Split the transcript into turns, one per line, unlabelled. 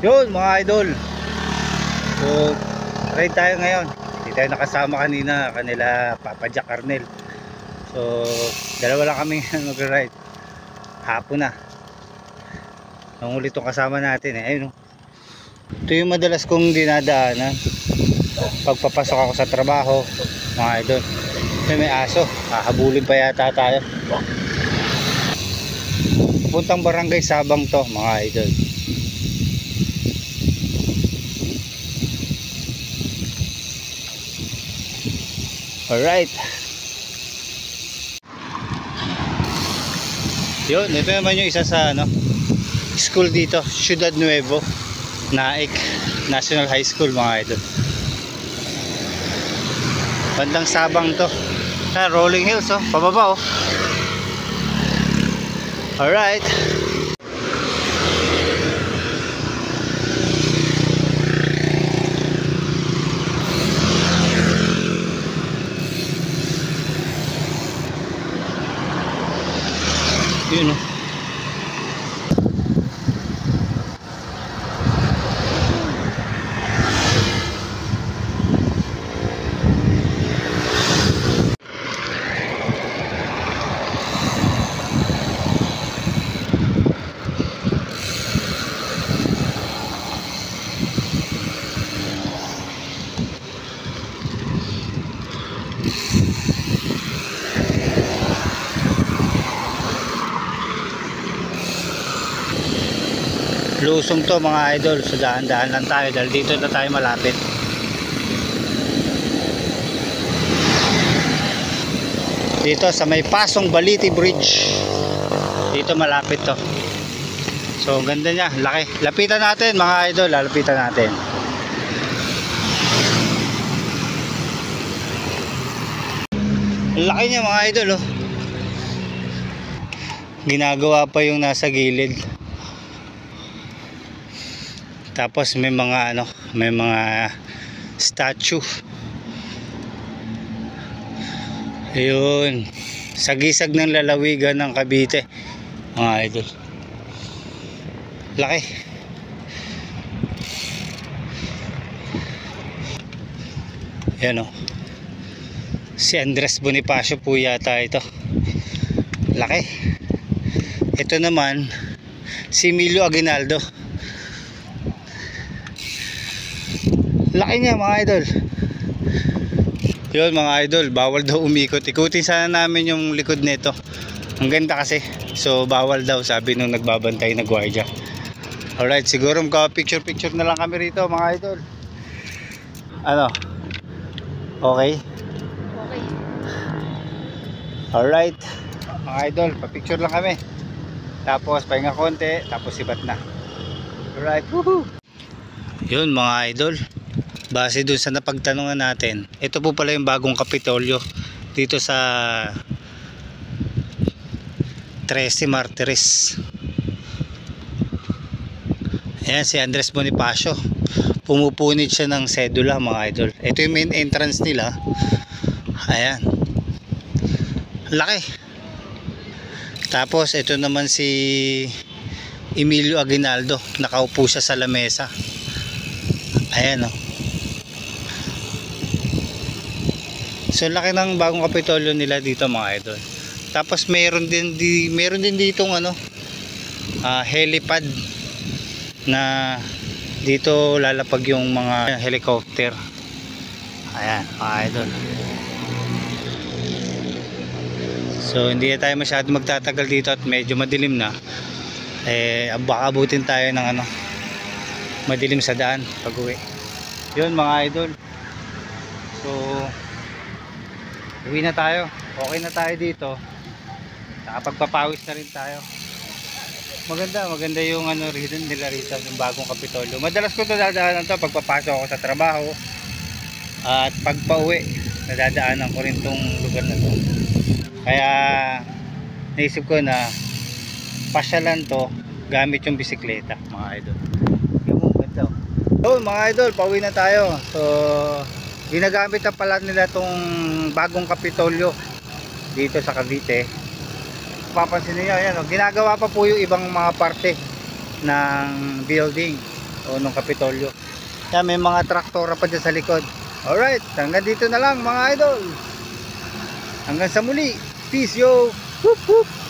Yun mga idol, so ride tayo ngayon. Hindi tayo nakasama kanina, kanila Papa Jack Arnel. So dalawa lang kami mag-ride. Hapon na. Ang ulit itong kasama natin eh. Ayun, ito yung madalas kong dinadaanan pagpapasok ako sa trabaho mga idol. May aso, hahabulin pa yata tayo. Puntang Barangay Sabang to mga idol. Alright. Yun, ito naman yung isa sa school dito, Ciudad Nuevo, Naik National High School mga idol. Bandang Sabang to. Rolling hills pababa Alright. Yun Lusong to mga idol, so daan-daan lang tayo dahil dito na tayo malapit. Dito sa may Pasong Baliti Bridge, dito malapit to. So ganda niya, laki. Lapitan natin mga idol, lalapitan natin. Laki niya mga idol Ginagawa pa yung nasa gilid. Tapos may mga may mga statue. Ayun, sagisag ng lalawigan ng Cavite mga idol. Laki. Ayan si Andres Bonifacio po yata ito. Laki. Ito naman si Emilio Aguinaldo. Laki niya mga idol. Yun mga idol, bawal daw umikot. Ikutin sana namin yung likod nito. Ang ganda kasi. So bawal daw sabi nung nagbabantay na gwardiya. Alright, siguro magka-picture na lang kami rito mga idol. Okay?
Okay.
Alright mga idol, pa-picture lang kami. Tapos pahinga konti, tapos sibat na. Alright, woohoo! Yun mga idol, base dun sa napagtanungan natin, ito po pala yung bagong Kapitolyo dito sa 13 Martires. Ayan si Andres Bonifacio, pumupunit siya ng sedula mga idol. Ito yung main entrance nila. Ayan, laki. Tapos ito naman si Emilio Aguinaldo, nakaupo siya sa lamesa. Ayan So laki ng bagong Kapitolyo nila dito mga idol. Tapos meron din dito helipad na dito lalapag yung mga helicopter. Ayan mga idol. So hindi na tayo masyado magtatagal dito at medyo madilim na. Baka abutin tayo ng madilim sa daan pag uwi. Yun mga idol. So uwi na tayo. Okay na tayo dito. Nakapagpapawis na rin tayo. Maganda yung rin nila rito, yung bagong Kapitolyo. Madalas ko ito dadaanan to pagpapasok ako sa trabaho. At pagpa-uwi, nadadaanan ko rin tong lugar na to. Kaya naisip ko na pasyalan to gamit yung bisikleta mga idol. So mga idol, pauwi na tayo. So ginagamit na pala nila tong bagong Kapitolyo dito sa Cavite. Papansin niyo, ayan, ginagawa pa po yung ibang mga parte ng building. o nung Kapitolyo. Kaya may mga traktora pa dyan sa likod. Alright, hanggang dito na lang mga idol. Hanggang sa muli. Peace yo. Whoop, whoop.